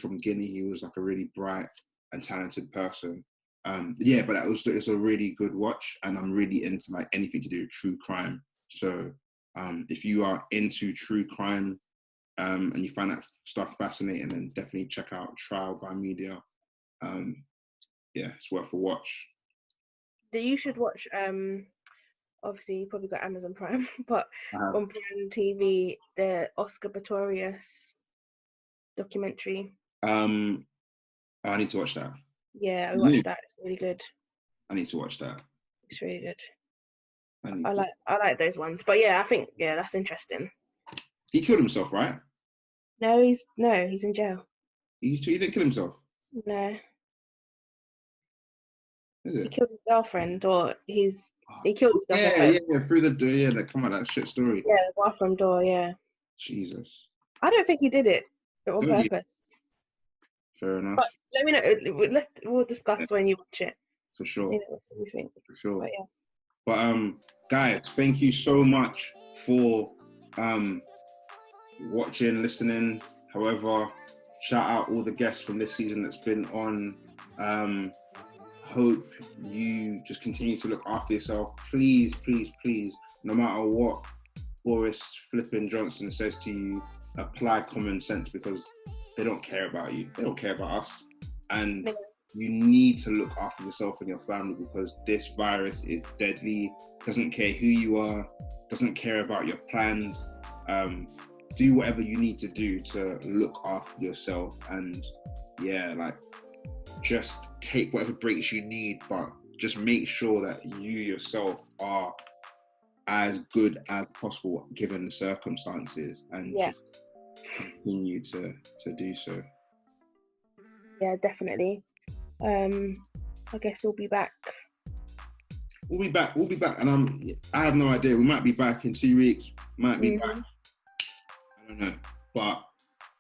from Guinea. He was like a really bright and talented person. But it's a really good watch, and I'm really into like anything to do with true crime. So if you are into true crime and you find that stuff fascinating, then definitely check out Trial by Media. It's worth a watch. You should watch. Obviously, you probably got Amazon Prime, but on Prime TV, the Oscar Pistorius documentary. I need to watch that. Yeah, I watched that. It's really good. I need to watch that. It's really good. I like those ones. But yeah, I think that's interesting. He killed himself, right? No, he's in jail. He didn't kill himself. No. Is it? He killed his girlfriend, or he killed his girlfriend. Yeah, through the door. Yeah, that come out that shit story. Yeah, the bathroom door. Yeah. Jesus. I don't think he did it on purpose. Fair enough. But let me know. We'll discuss when you watch it. For sure. What you think. For sure. But, yeah. But guys, thank you so much for watching, listening. However, shout out all the guests from this season that's been on. Hope you just continue to look after yourself. Please, please, please, no matter what Boris flipping Johnson says to you, apply common sense, because they don't care about you. They don't care about us. And you need to look after yourself and your family, because this virus is deadly. Doesn't care who you are, doesn't care about your plans. Do whatever you need to do to look after yourself, and just take whatever breaks you need, but just make sure that you yourself are as good as possible given the circumstances, and just continue to do so. Yeah, definitely. I guess we'll be back. We'll be back, and I have no idea. We might be back in 2 weeks. Might be back. I don't know, but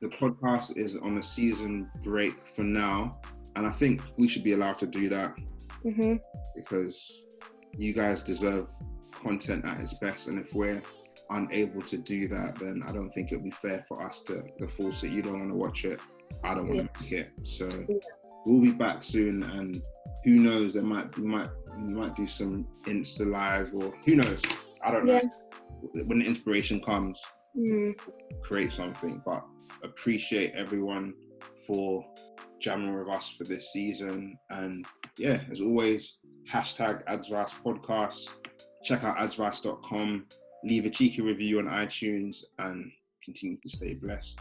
the podcast is on a season break for now. And I think we should be allowed to do that because you guys deserve content at its best. And if we're unable to do that, then I don't think it'll be fair for us to force it. You don't want to watch it. I don't want to make it. So we'll be back soon. And who knows, we might do some Insta live, or who knows? I don't know. When the inspiration comes, create something. But appreciate everyone for jamming with us for this season, and as always, #Adzvice podcast. Check out adzvice.com, leave a cheeky review on iTunes, and continue to stay blessed.